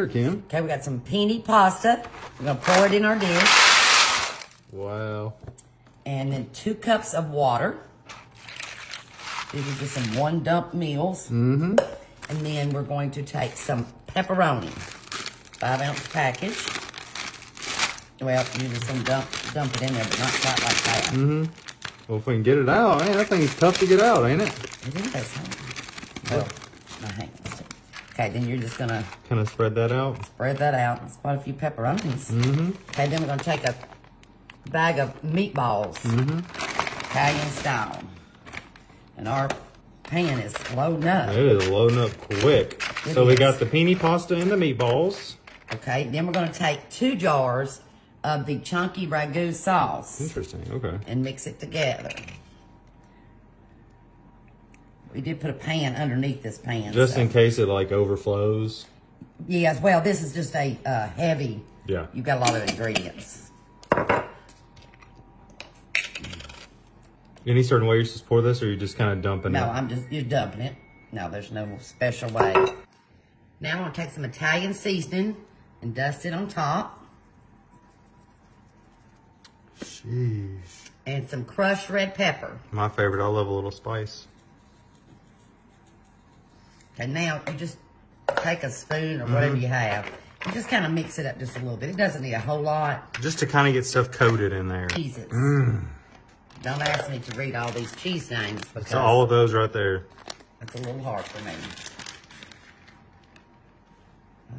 her, Kim? Okay, we got some penne pasta. We're gonna pour it in our dish. Wow. And then 2 cups of water. These are just some 1 dump meals. Mm-hmm. And then we're going to take some pepperoni, 5-ounce package. Well, you just gonna dump it in there, but not quite like that. Mm-hmm. Well, if we can get it out, man, that thing's tough to get out, ain't it? It is. Well, my hands. Okay, then you're just gonna kind of spread that out. Spread that out. That's quite a few pepperonis. Mm-hmm. Okay, then we're gonna take a bag of meatballs, Italian style, and our pan is loading up. It is loading up quick. So we got the penne pasta and the meatballs. Okay, then we're gonna take 2 jars of the chunky ragu sauce. Interesting, okay. And mix it together. We did put a pan underneath this pan. Just in case it like overflows. Yes, well, this is just a heavy. Yeah. You've got a lot of ingredients. Any certain way you're supposed to pour this, or are you just kind of dumping it? No, you're dumping it. No, there's no special way. Now I'm gonna take some Italian seasoning and dust it on top. Sheesh. And some crushed red pepper. My favorite, I love a little spice. Okay, now you just take a spoon or whatever you have. And just kind of mix it up just a little bit. It doesn't need a whole lot. Just to kind of get stuff coated in there. Cheeses. Don't ask me to read all these cheese names because it's all of those right there. That's a little hard for me.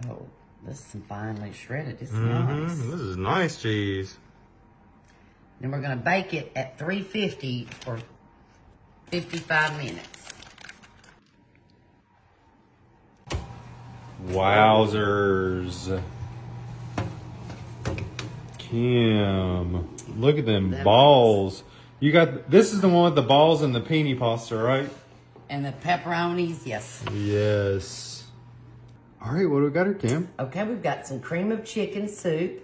Oh, this is some finely shredded. It's nice. This is nice cheese. Then we're going to bake it at 350 for 55 minutes. Wowzers. Kim, look at them balls. You got, this is the one with the balls and the penne pasta, right? And the pepperonis, yes. Yes. All right, what do we got here, Kim? Okay, we've got some cream of chicken soup.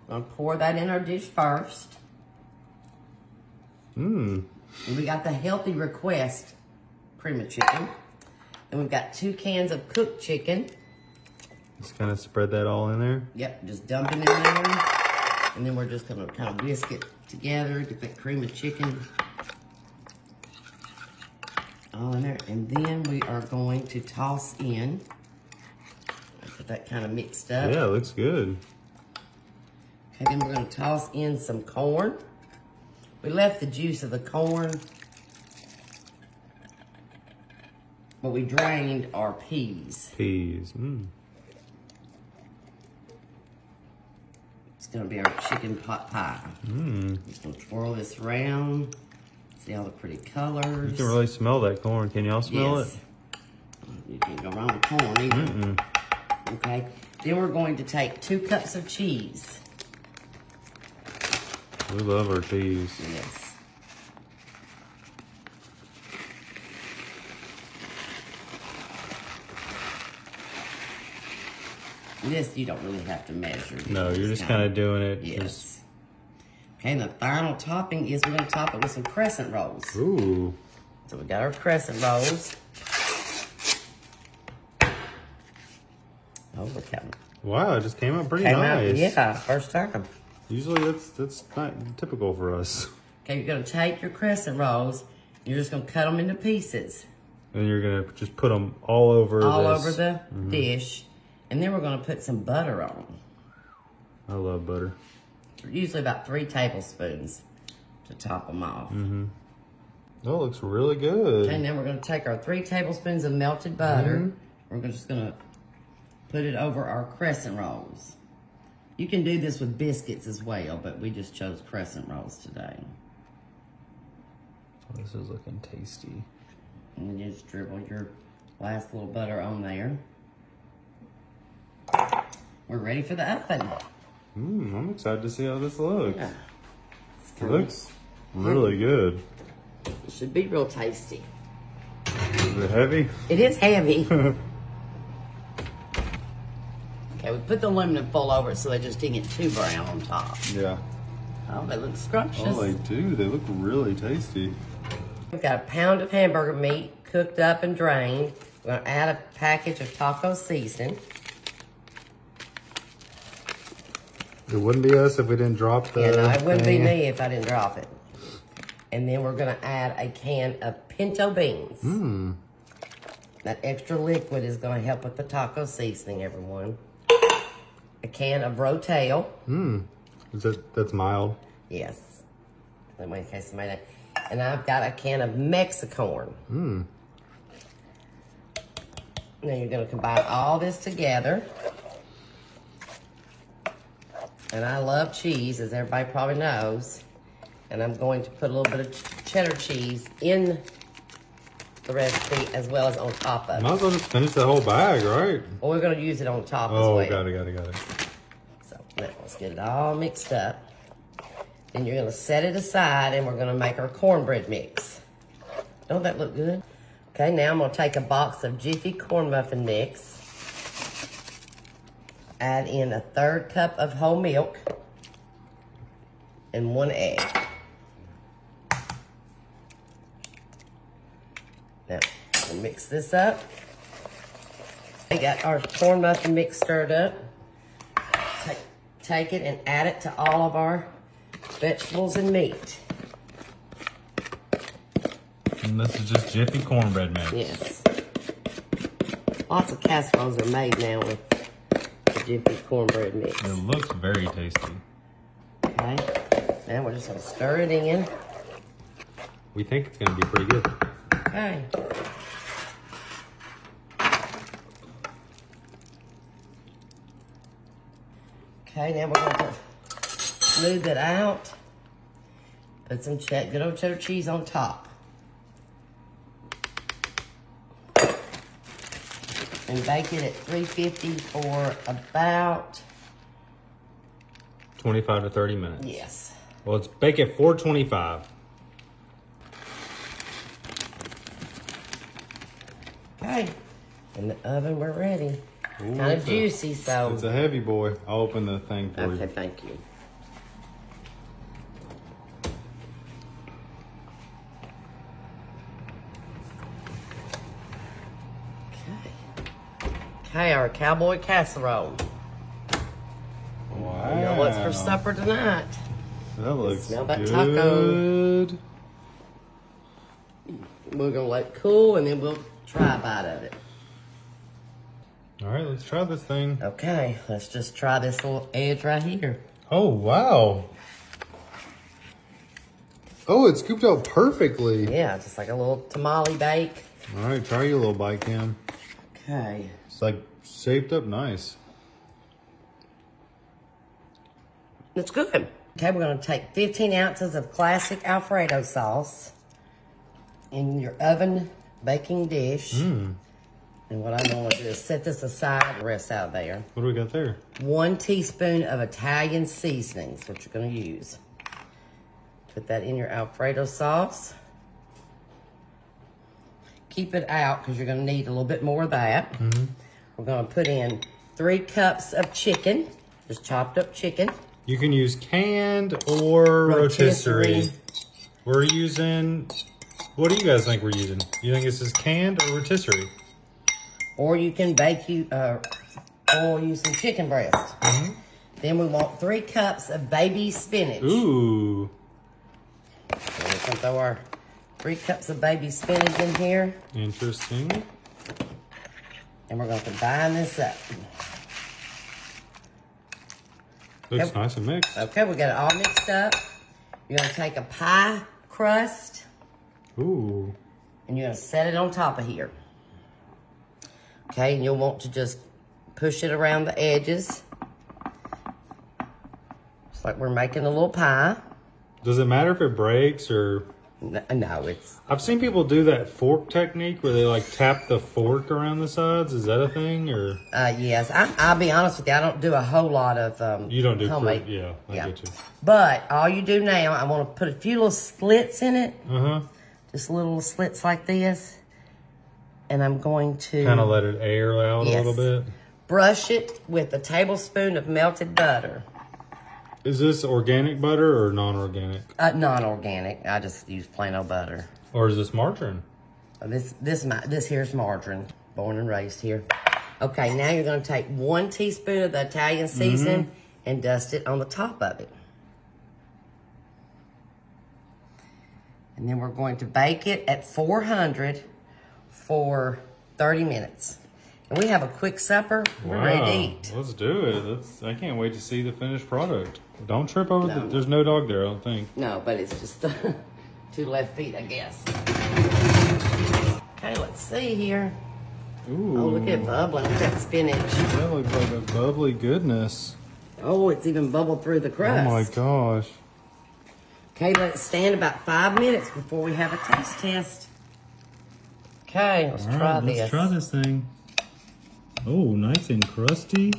I'm going to pour that in our dish first. And we got the Healthy Request cream of chicken. Then we've got 2 cans of cooked chicken. Just kind of spread that all in there. Yep, just dump it in there. And then we're just going to kind of whisk it together, get that cream of chicken all in there. And then we are going to toss in, get that kind of mixed up. Yeah, it looks good. Okay, then we're going to toss in some corn. We left the juice of the corn, but we drained our peas. Peas. It's going to be our chicken pot pie. Just going to twirl this around. See all the pretty colors. You can really smell that corn. Can y'all smell it? You can't go wrong with corn either. Okay. Then we're going to take 2 cups of cheese. We love our cheese. Yes. This you don't really have to measure. No, you're just kind of doing it. Yes. Okay, and the final topping is we're going to top it with some crescent rolls. Ooh. So we got our crescent rolls. Oh, look how. Wow, it just came out pretty nice. Yeah, first time. Usually that's not typical for us. Okay, you're going to take your crescent rolls. You're just going to cut them into pieces. And you're going to just put them all over the dish. And then we're going to put some butter on them. I love butter. Usually about 3 tablespoons to top them off. Oh, it looks really good. Okay, and then we're going to take our 3 tablespoons of melted butter. We're just going to put it over our crescent rolls. You can do this with biscuits as well, but we just chose crescent rolls today. Oh, this is looking tasty. And you just dribble your last little butter on there. We're ready for the oven. I'm excited to see how this looks. Yeah. It looks really good. It should be real tasty. Is it heavy? It is heavy. Okay, we put the aluminum foil over it so they just didn't get too brown on top. Yeah. Oh, they look scrumptious. Oh, they do. They look really tasty. We've got a pound of hamburger meat cooked up and drained. We're going to add a package of taco seasoning. It wouldn't be us if we didn't drop the Yeah, no, it wouldn't be thing. me if I didn't drop it. And then we're gonna add a can of pinto beans. Mmm. That extra liquid is gonna help with the taco seasoning, everyone. A can of rotel. Mmm. That's mild? Yes. In case somebody knows. And I've got a can of Mexicorn. Mmm. Now you're gonna combine all this together. And I love cheese, as everybody probably knows. And I'm going to put a little bit of cheddar cheese in the recipe as well as on top of it. Might as well just finish the whole bag, right? Or we're gonna use it on top as Oh, well. got it. So now let's get it all mixed up. Then you're gonna set it aside and we're gonna make our cornbread mix. Don't that look good? Okay, now I'm gonna take a box of Jiffy corn muffin mix. Add in a 1/3 cup of whole milk and 1 egg. Now, we'll mix this up. We got our corn muffin mix stirred up. Take it and add it to all of our vegetables and meat. And this is just Jiffy cornbread mix. Yes. Lots of casseroles are made now with the Jiffy cornbread mix. It looks very tasty. Okay. Now we're just gonna stir it in. We think it's gonna be pretty good. Okay. Okay, now we're going to smooth it out. Put some good old cheddar cheese on top. And bake it at 350 for about 25 to 30 minutes. yes. Well, let's bake it 425. Okay. In the oven, we're ready. Ooh, Kind of it's juicy, so. It's a heavy boy. I'll open the thing for Okay, you. thank you. Okay, our cowboy casserole. Wow. You know what's for supper tonight? That looks Smell that good. taco. We're gonna let it cool and then we'll try a bite of it. All right, let's try this thing. Okay, let's just try this little edge right here. Oh, wow. Oh, it's scooped out perfectly. Yeah, just like a little tamale bake. All right, try your little bite, Cam. Okay. It's like shaped up nice. It's good. Okay, we're gonna take 15 ounces of classic Alfredo sauce in your oven baking dish. Mmm. And what I'm gonna do is set this aside, rest out there. What do we got there? 1 teaspoon of Italian seasonings, what you're gonna use. Put that in your Alfredo sauce. Keep it out because you're gonna need a little bit more of that. Mm-hmm. We're gonna put in 3 cups of chicken, just chopped up chicken. You can use canned or rotisserie. We're using, what do you guys think we're using? You think this is canned or rotisserie? Or you can or use some chicken breast. Mm-hmm. Then we want 3 cups of baby spinach. Ooh. So we're gonna throw our 3 cups of baby spinach in here. Interesting. And we're gonna combine this up. Looks Okay. nice and mixed. Okay, we got it all mixed up. You're gonna take a pie crust Ooh. and you're gonna set it on top of here. Okay, and you'll want to just push it around the edges. Just like we're making a little pie. Does it matter if it breaks or? No, it's... I've seen people do that fork technique where they like tap the fork around the sides. Is that a thing or? yes, I'll be honest with you, I don't do a whole lot of You don't do homemade. Yeah, I get you. But all you do now, I want to put a few little slits in it. Uh-huh. Just little slits like this. And I'm going to... Kind of let it air out a little bit. Brush it with a tablespoon of melted butter. Is this organic butter or non-organic? Non-organic. I just use plain old butter. Or is this margarine? This here's margarine. Born and raised here. Okay, now you're going to take 1 teaspoon of the Italian seasoning and dust it on the top of it. And then we're going to bake it at 400 for 30 minutes. And we have a quick supper. We're ready to eat. Let's do it. I can't wait to see the finished product. Don't trip over there's no dog there, I don't think. No, but it's just 2 left feet, I guess. Okay, let's see here. Ooh. Oh, look at it bubbling. Look at that spinach. That looks like a bubbly goodness. Oh, it's even bubbled through the crust. Oh my gosh. Okay, let it stand about 5 minutes before we have a taste test. Okay, let's try this. Let's try this thing. Oh, nice and crusty.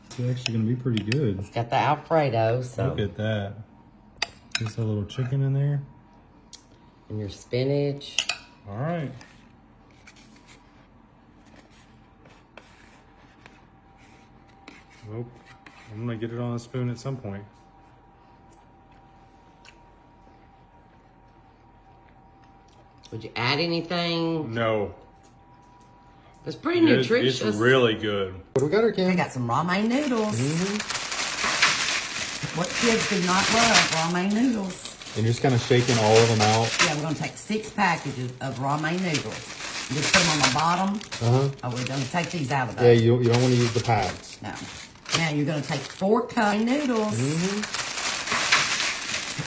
It's actually going to be pretty good. It's got the Alfredo, so. Look at that. Just a little chicken in there. And your spinach. All right. Well, I'm going to get it on a spoon at some point. Would you add anything? No. It's pretty nutritious. It's really good. What do we got here, Kim? I got some ramen noodles. What kids do not love, ramen noodles. And you're just kind of shaking all of them out. Yeah, we're going to take 6 packages of ramen noodles. You just put them on the bottom. Oh, we're going to take these out of there. Yeah, you don't want to use the packs. No. Now you're going to take 4 cups of noodles.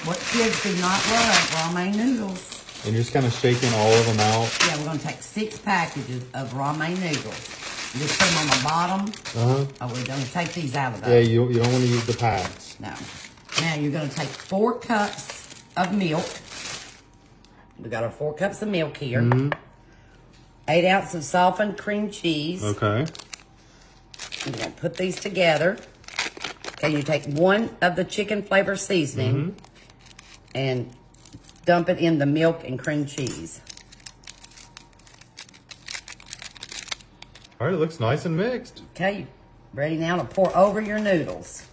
What kids do not love, ramen noodles. And you're just kind of shaking all of them out. Yeah, we're going to take 6 packages of ramen noodles. You just put them on the bottom. Oh, we're going to take these out of there. Yeah, you don't want to use the packs. No. Now you're going to take 4 cups of milk. We got our 4 cups of milk here. 8 ounces of softened cream cheese. Okay. You're going to put these together. Okay, you take 1 of the chicken flavor seasoning and dump it in the milk and cream cheese. All right, it looks nice and mixed. Okay, ready now to pour over your noodles.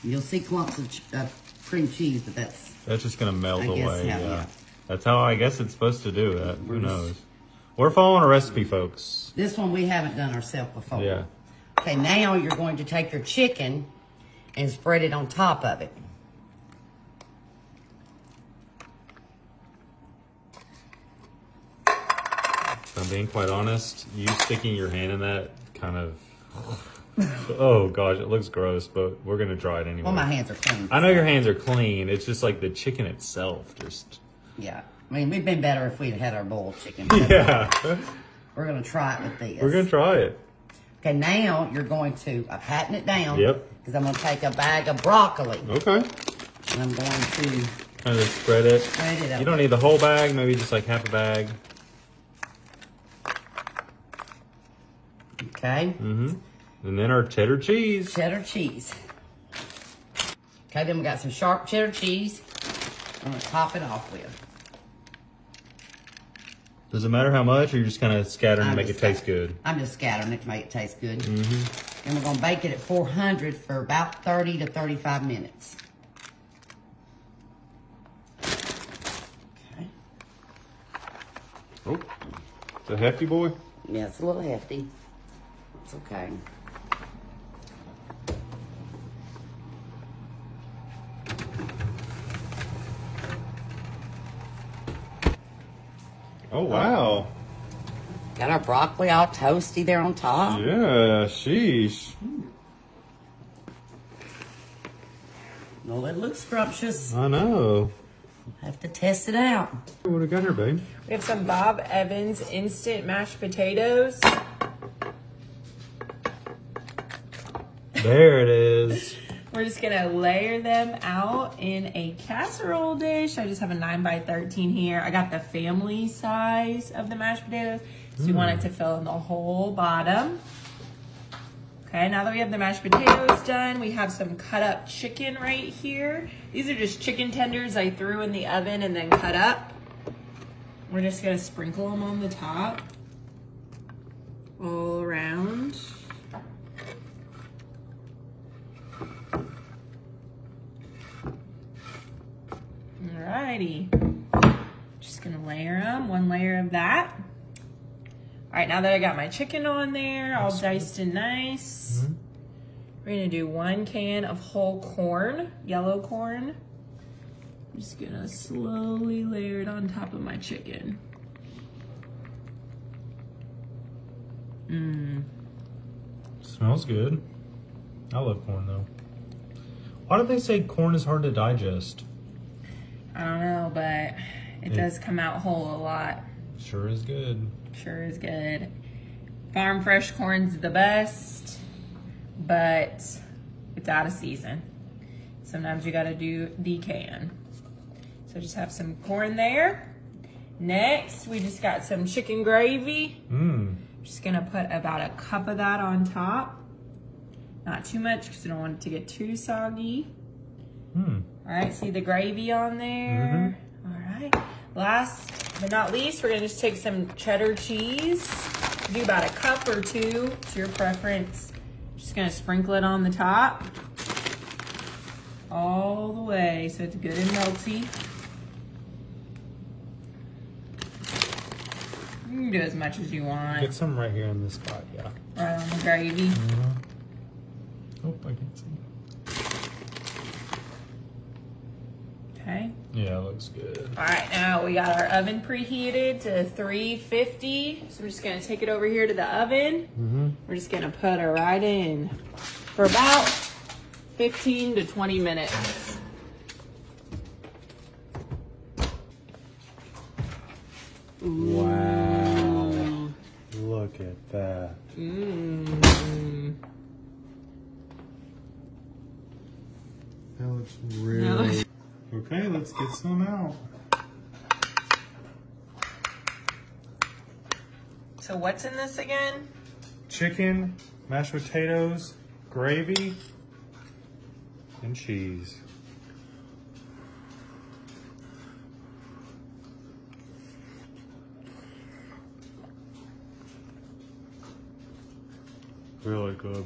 You'll see clumps of cream cheese, but that's just going to melt away. Yeah. That's how I guess it's supposed to do that. Who knows? We're following a recipe, folks. This one we haven't done ourselves before. Yeah. Okay, now you're going to take your chicken and spread it on top of it. If I'm being quite honest, you sticking your hand in that kind of... Oh, gosh, it looks gross, but we're going to try it anyway. Well, my hands are clean. I know your hands are clean. It's just like the chicken itself just... Yeah. I mean, we'd been better if we'd had our boiled chicken. Yeah. We're going to try it with this. We're going to try it. Okay, now you're going to, I'm patting it down. Yep. Because I'm going to take a bag of broccoli. Okay. And I'm going to kind of spread it. Spread it up. You don't need the whole bag, maybe just like half a bag. Okay. And then our cheddar cheese. Cheddar cheese. Okay, then we got some sharp cheddar cheese. I'm going to top it off with. Does it matter how much, or you're just kind of scattering to make it taste good? I'm just scattering it to make it taste good. And we're going to bake it at 400 for about 30 to 35 minutes. Okay. Oh, it's a hefty boy? Yeah, it's a little hefty. It's okay. Oh, wow. Got our broccoli all toasty there on top. Yeah, sheesh. Well, it looks scrumptious. I know. Have to test it out. What do we got here, babe? We have some Bob Evans instant mashed potatoes. There it is. We're just gonna layer them out in a casserole dish. I just have a 9x13 here. I got the family size of the mashed potatoes, so we want it to fill in the whole bottom. Okay, now that we have the mashed potatoes done, we have some cut up chicken right here. These are just chicken tenders I threw in the oven and then cut up. We're just gonna sprinkle them on the top, all around. Alrighty, just gonna layer them, 1 layer of that. right, now that I got my chicken on there, all diced and nice, we're gonna do 1 can of whole corn, yellow corn. I'm just gonna slowly layer it on top of my chicken. Smells good. I love corn though. Why do they say corn is hard to digest? I don't know, but it does come out whole a lot. Sure is good. Sure is good. Farm fresh corn's the best, but it's out of season. Sometimes you gotta do the can. So just have some corn there. Next, we just got some chicken gravy. Just gonna put about a cup of that on top. Not too much because I don't want it to get too soggy. All right, see the gravy on there? All right, last but not least, we're gonna just take some cheddar cheese. Do about a cup or 2, to your preference. Just gonna sprinkle it on the top. All the way, so it's good and melty. You can do as much as you want. Get some right here in this spot, yeah. Right on the gravy. Oh, I can't see. Okay. Yeah, it looks good. All right, now we got our oven preheated to 350. So we're just gonna take it over here to the oven. We're just gonna put her right in for about 15 to 20 minutes. Wow. Look at that. That looks really... Okay, let's get some out. So what's in this again? Chicken, mashed potatoes, gravy, and cheese. Really good.